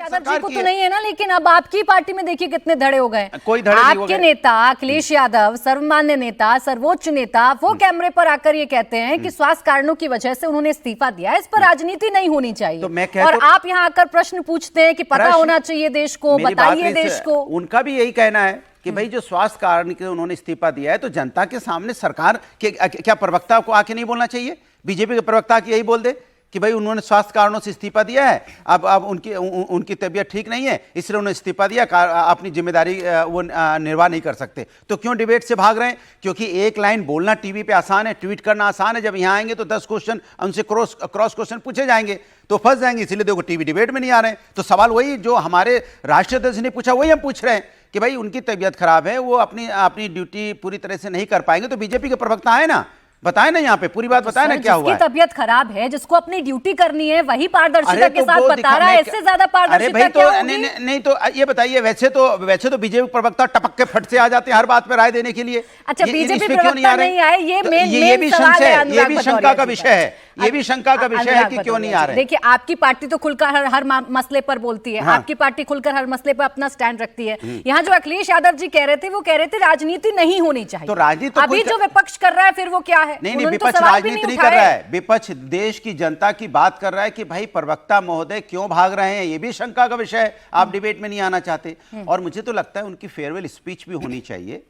यादव जी को तो नहीं है ना, लेकिन अब आपकी पार्टी में देखिए कितने धड़े हो गए। कोई धड़े नहीं हो आपके गए। नेता अखिलेश यादव, सर्वमान्य नेता, सर्वोच्च नेता, वो कैमरे पर आकर ये कहते हैं कि स्वास्थ्य कारणों की वजह से उन्होंने इस्तीफा दिया है, इस पर राजनीति नहीं होनी चाहिए। तो मैं और आप यहाँ आकर प्रश्न पूछते हैं कि पता होना चाहिए देश को, बताइए देश को। उनका भी यही कहना है कि भाई जो स्वास्थ्य कारण के उन्होंने इस्तीफा दिया है, तो जनता के सामने सरकार के क्या प्रवक्ता को आके नहीं बोलना चाहिए? बीजेपी के प्रवक्ता की यही बोल दे कि भाई उन्होंने स्वास्थ्य कारणों से इस्तीफा दिया है, अब उनकी तबीयत ठीक नहीं है, इसलिए उन्होंने इस्तीफा दिया, अपनी जिम्मेदारी वो निर्वाह नहीं कर सकते। तो क्यों डिबेट से भाग रहे हैं? क्योंकि एक लाइन बोलना टीवी पे आसान है, ट्वीट करना आसान है, जब यहाँ आएंगे तो 10 क्वेश्चन उनसे क्रॉस क्वेश्चन पूछे जाएंगे तो फंस जाएंगे। इसलिए देखो टीवी डिबेट में नहीं आ रहे हैं। तो सवाल वही जो हमारे राष्ट्रीय अध्यक्ष ने पूछा वही हम पूछ रहे हैं कि भाई उनकी तबीयत खराब है, वो अपनी ड्यूटी पूरी तरह से नहीं कर पाएंगे, तो बीजेपी के प्रवक्ता है ना, बताए ना, यहाँ पे पूरी बात बताए ना क्या हुआ है। जिसकी तबीयत खराब है, जिसको अपनी ड्यूटी करनी है, वही पारदर्शिता के साथ बता रहा है। इससे ज्यादा पारदर्शिता क्या होगी? नहीं तो ये बताइए, वैसे तो बीजेपी प्रवक्ता टपक के फट से आ जाते हैं हर बात पे राय देने के लिए। अच्छा, बीजेपी प्रवक्ता नहीं आए, ये भी शंका का विषय है, ये भी शंका का विषय है कि क्यों नहीं आ रहे। देखिए, आपकी पार्टी तो खुलकर हर मसले पर बोलती है, आपकी पार्टी खुलकर हर मसले पर अपना स्टैंड रखती है। यहाँ जो अखिलेश यादव जी कह रहे थे, वो कह रहे थे राजनीति नहीं होनी चाहिए। तो राजनीति अभी जो विपक्ष कर रहा है फिर वो क्या है? नहीं, विपक्ष राजनीति नहीं कर रहा है, विपक्ष देश की जनता की बात कर रहा है कि भाई प्रवक्ता महोदय क्यों भाग रहे हैं। ये भी शंका का विषय है, आप डिबेट में नहीं आना चाहते। और मुझे तो लगता है उनकी फेयरवेल स्पीच भी होनी चाहिए,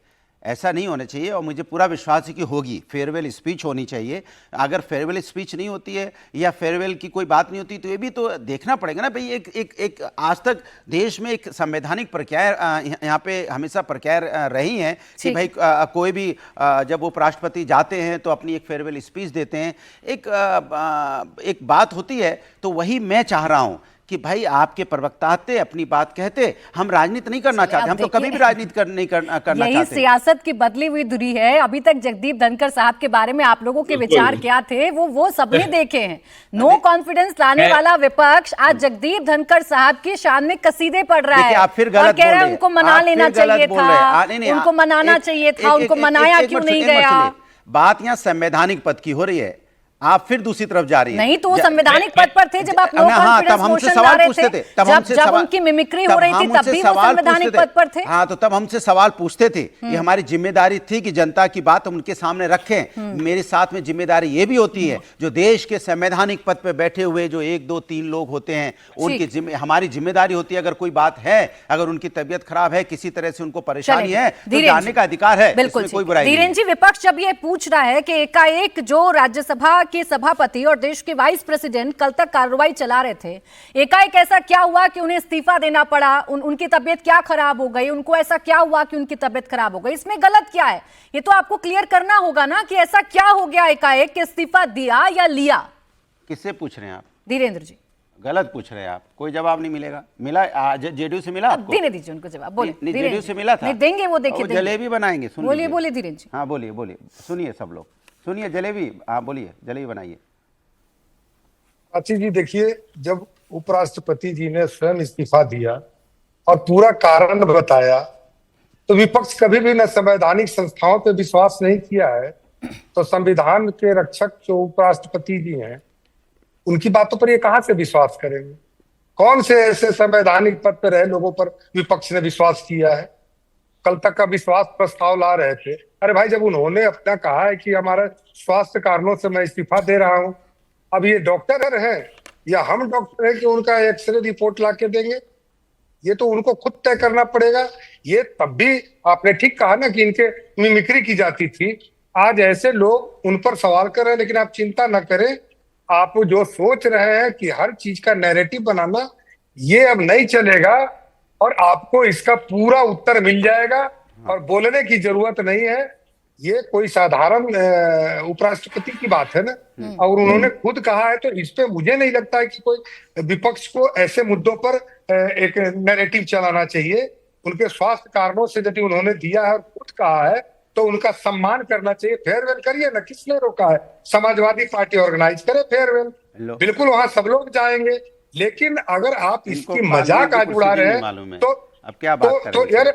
ऐसा नहीं होना चाहिए। और मुझे पूरा विश्वास है कि होगी, फेयरवेल स्पीच होनी चाहिए। अगर फेयरवेल स्पीच नहीं होती है या फेयरवेल की कोई बात नहीं होती, तो ये भी तो देखना पड़ेगा ना भाई। एक आज तक देश में एक संवैधानिक प्रक्रिया यहाँ पे हमेशा प्रक्रिया रही है कि भाई कोई भी जब उपराष्ट्रपति जाते हैं तो अपनी एक फेयरवेल स्पीच देते हैं। एक बात होती है, तो वही मैं चाह रहा हूँ कि भाई आपके प्रवक्ता आते, अपनी बात कहते, हम राजनीति नहीं करना चाहते, हम तो कभी भी राजनीति नहीं करना चाहते। यही सियासत की बदली हुई धुरी है। अभी तक जगदीप धनखड़ साहब के बारे में आप लोगों के विचार क्या थे, वो सबने देखे हैं। नो कॉन्फिडेंस लाने वाला विपक्ष आज जगदीप धनखड़ साहब की शान में कसीदे पढ़ रहा है, आप फिर गलत और कह रहे हैं उनको मना लेना चाहिए था, उनको मनाना चाहिए था, उनको मनाया क्यों नहीं गया? बात यहाँ संवैधानिक पद की हो रही है, आप फिर दूसरी तरफ जा रही हैं। नहीं, तो वो संवैधानिक पद पर थे जब आप नो कॉन्फिडेंस मोशन ला रहे थे, जब उनकी मिमिक्री हो रही थी तब भी वो संवैधानिक पद पर थे। हाँ, तो तब हमसे सवाल पूछते थे। ये हमारी जिम्मेदारी थी कि जनता की बात हम उनके सामने रखें। मेरे साथ में जिम्मेदारी ये भी होती है, जो देश के संवैधानिक पद पे बैठे हुए जो 1 2 3 लोग होते हैं, उनकी हमारी जिम्मेदारी होती है। अगर कोई बात है, अगर उनकी तबियत खराब है, किसी तरह से उनको परेशानी है, तो जानने का अधिकार है, इसमें कोई बुराई नहीं। धीरेन्द्र जी, विपक्ष जब ये पूछ रहा है कि एकाएक जो राज्यसभा के सभापति और देश के वाइस प्रेसिडेंट कल तक कार्रवाई चला रहे थे, एकाएक ऐसा क्या हुआ कि उन्हें इस्तीफा देना पड़ा? उनकी तबीयत क्या खराब हो गई? उनको ऐसा क्या हुआ कि उनकी तबीयत खराब हो गई? इसमें गलत क्या है? ये तो आपको क्लियर करना होगा ना कि ऐसा क्या हो गया एकाएक कि इस्तीफा दिया या लिया। किससे पूछ रहे हैं आप? धीरेन्द्र जी, गलत पूछ रहे हैं आप, कोई जवाब नहीं मिलेगा। मिला जेडीयू से मिला आपको? देने दीजिए उनको जवाब। बोलिए। जेडीयू से मिला था? नहीं देंगे, वो देखिए जलेबी बनाएंगे। बोलिए धीरेन्द्र जी। हाँ बोलिए, सुनिए सब लोग, सुनिए जलेबी। हाँ बोलिए, जलेबी बनाइए। प्राची जी, देखिए, जब उपराष्ट्रपति जी ने स्वयं इस्तीफा दिया और पूरा कारण बताया, तो विपक्ष कभी भी न संवैधानिक संस्थाओं पे विश्वास नहीं किया है, तो संविधान के रक्षक जो उपराष्ट्रपति जी हैं, उनकी बातों पर ये कहां से विश्वास करेंगे? कौन से ऐसे संवैधानिक पद पर रहे लोगों पर विपक्ष ने विश्वास किया है? कल तक का विश्वास प्रस्ताव ला रहे थे। अरे भाई, जब उन्होंने अपना कहा है कि हमारे स्वास्थ्य कारणों से मैं इस्तीफा दे रहा हूं, अब ये डॉक्टर है या हम डॉक्टर है कि उनका एक्सरे रिपोर्ट ला के देंगे? ये तो उनको खुद तय करना पड़ेगा। ये तब भी आपने ठीक कहा ना कि इनके मिमिक्री की जाती थी। आज ऐसे लोग उन पर सवाल कर रहे हैं, लेकिन आप चिंता न करें, आप जो सोच रहे हैं कि हर चीज का नैरेटिव बनाना, ये अब नहीं चलेगा और आपको इसका पूरा उत्तर मिल जाएगा और बोलने की जरूरत नहीं है। ये कोई साधारण उपराष्ट्रपति की बात है ना, और उन्होंने खुद कहा है, तो इस पे मुझे नहीं लगता है कि कोई विपक्ष को ऐसे मुद्दों पर एक नैरेटिव चलाना चाहिए। उनके स्वास्थ्य कारणों से यदि उन्होंने दिया है और खुद कहा है, तो उनका सम्मान करना चाहिए। फेयरवेल करिए ना, किसने रोका है? समाजवादी पार्टी ऑर्गेनाइज करे फेयरवेल, बिल्कुल वहां सब लोग जाएंगे। लेकिन अगर आप इसकी मजाक आज उड़ा रहे हैं, तो अब क्या बात करें? यार,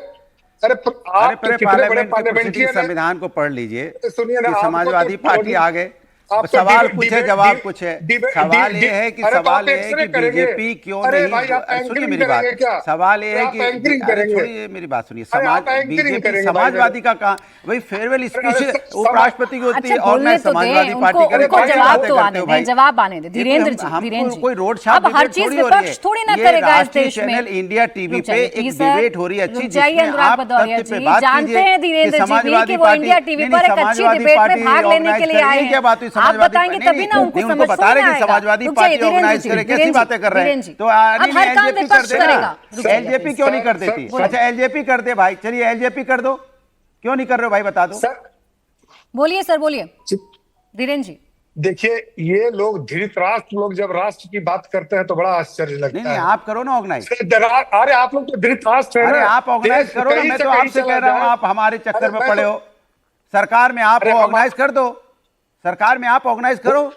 अरे आप कितने बड़े पार्लियामेंट संविधान को पढ़ लीजिए। सुनिए ना, समाजवादी पार्टी आ गए, आप तो सवाल डिबेट- कुछ है, डिबेट- जवाब डिबेट- कुछ है। डिबेट- सवाल ये डिबेट- है कि अरे तो सवाल आप ये है एक्सरे कि करेंगे? बीजेपी क्यों अरे नहीं, भाई, आप सुनिए एंकरिंग मेरी बात। करेंगे क्या? सवाल ये है आप कि एंकरिंग अरे करेंगे? छोड़िए मेरी बात सुनिए। अरे समाज आप एंकरिंग बीजेपी करेंगे भाई, समाजवादी का कहा वही फेयरवेल स्पीच अरे उपराष्ट्रपति की होती अच्छा है, बोलने ऑर्गेनाइज तो दें समाजवादी उनको, पार्टी करे, उनको बाकी जवाब बातें तो करते आने हो दें, भाई। जवाब आने दें। ये धीरेन्द्र हम- जी, हमको धीरेन्द्र जी, कोई रोड छाप अब हर डिबेट चीज थोड़ी हो रही विपक्ष है। थोड़ी ना ये करेगा इस राष्ट्रीय देश में। चैनल इंडिया टीवी रुक पे जाइए, एक प्लीज सर, डिबेट हो रही है अच्छी, रुक जाइए जिसमें अनुराग आप भदौरिया तथ्य पे जी। बात जानते कीजिए हैं धीरेन्द्र कि जी भी समाजवादी कि वो पार्टी- इंडिया टीवी नहीं, पर नहीं, एक अच्छी समाजवादी डिबेट में पार्टी भाग लेने ऑर्गेनाइज के लिए करे, आए ये क्या हैं। बात हुई? आप समाजवादी बताएंगे नहीं, तभी ना नहीं, उनको नहीं, समझ बता रहे में कि आएगा। समाजवादी रुक जाइए, पार्टी धीरेन्द्र ऑर्गेनाइज जी, करे, कैसी धीरेन्द्र बातें कर रहे धीरेन्द्र हैं? जी। तो अब नहीं, हर काम एलजेपी कर विपक्ष देना। करेगा। रुक जाइए, एलजेपी प्लीज। क्यों नहीं कर सर, देती? सर, अच्छा एलजेपी कर दे भाई, चलिए एलजेपी कर दो, क्यों नहीं कर रहे हो भाई, बता दो। सर बोलिए सर, बोलिए धीरेन्द्र जी। देखिए, ये लोग धृतराष्ट्र लोग जब राष्ट्र की बात करते हैं तो बड़ा आश्चर्य नहीं लगता नहीं, है। आप करो ना ऑर्गेनाइज। अरे आप लोग तो धृतराष्ट्र है अरे ना। आप ऑर्गेनाइज देश करो ना, कहीं मैं से तो कहीं आपसे चला कह रहा हूँ, जाए। आप हमारे चक्कर अरे में मैं पड़े तो- हो। सरकार में आप अरे ऑर्गेनाइज कर दो, सरकार में आप ऑर्गेनाइज करो,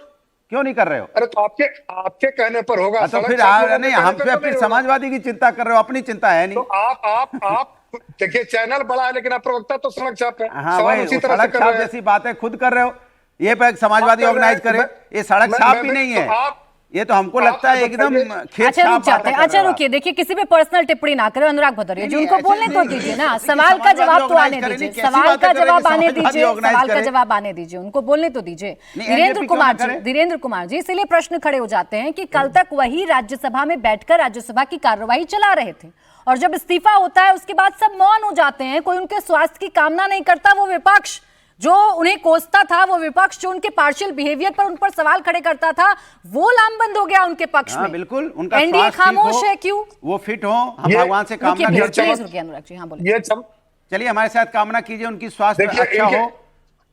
क्यों नहीं कर रहे हो? अरे तो आपके कहने पर होगा। तो सड़क फिर छाप लोगों के नहीं, कहने हम पे फिर तो नहीं होगा। समाजवादी की चिंता कर रहे हो, अपनी चिंता है तो नहीं। आप देखिए, चैनल बड़ा है लेकिन आप प्रवक्ता तो सड़क छाप है। हाँ सवाल वही उसी तरह से सड़क कर छाप रहे हैं। जैसी बातें खुद कर रहे हो। ये पे समाजवादी आप कर रहे ऑर्गेनाइज हैं, करे, ये सड़क छाप भी नहीं है, तो आप ये तो हमको लगता है एकदम खेत अच्छा रुक छाप जाते बातें हैं। कर अच्छा रहे हो आप। रुकिए, देखिए किसी पे पर्सनल टिप्पणी ना करें अनुराग भदौरिया जी, नहीं, उनको ऐसे बोलने तो नहीं, दीजिए ना। देखिए, सवाल का समाजवादी जवाब तो ऑर्गेनाइज आने करें, दीजिए, कैसी सवाल बातें का करें जवाब कि आने समाजवादी दीजिए, ऑर्गेनाइज सवाल का करें। जवाब आने दीजिए, उनको बोलने तो दीजिए। नहीं, धीरेन्द्र LJP कुमार क्यों जी, ना करें? धीरेन्द्र कुमार जी, इसीलिए प्रश्न खड़े हो जाते हैं कि कल तक वही राज्यसभा में बैठकर राज्यसभा की कार्यवाही चला रहे थे और जब इस्तीफा होता है उसके बाद सब मौन हो जाते हैं। कोई उनके स्वास्थ्य की कामना नहीं करता। वो विपक्ष जो उन्हें कोसता था, वो विपक्ष जो उनके पार्शियल बिहेवियर पर उन पर सवाल खड़े करता था, वो लामबंद हो गया उनके पक्ष हाँ में। बिल्कुल, उनका एनडीए स्वास्थ्य ठीक खामोश हो, है, क्यों? वो फिट हो, हम ये- भगवान से कामना रुकिए, करते हैं। प्लीज रुकिए अनुराग जी, हाँ बोलिए। ये चम- चलिए हमारे साथ कामना कीजिए, उनकी स्वास्थ्य देखिए, अच्छा इनके- हो,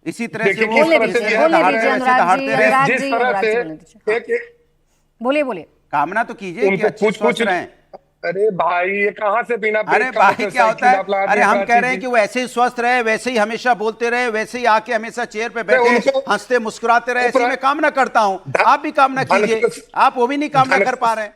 इसी तरह से देखिए, वो किस बोलने तरह से दीजिए, ये बोलने दहाड़ते दीजिए रहे, अनुराग दहाड़ते जी, रहे। अनुराग जिस जी, तरह अनुराग से जी बोलने दीजिए। एक बोलिए बोलिए। कामना तो कीजिए कि उनको अच्छे पूछ स्वस्थ रहें। अरे भाई, ये कहाँ से बिना अरे ब्रेक का भाई क्या मोटरसाइकिल होता है, आप ला अरे दिए हम कह प्राची रहे हैं जी? कि वो ऐसे ही स्वस्थ रहे, वैसे ही हमेशा बोलते रहे, वैसे ही आके हमेशा चेयर पे बैठे उनको- हंसते मुस्कुराते रहे, ऐसी उपरा- मैं कामना करता हूँ। धन- आप भी कामना धन- कीजिए, आप वो भी नहीं कामना धन- कर पा रहे हैं।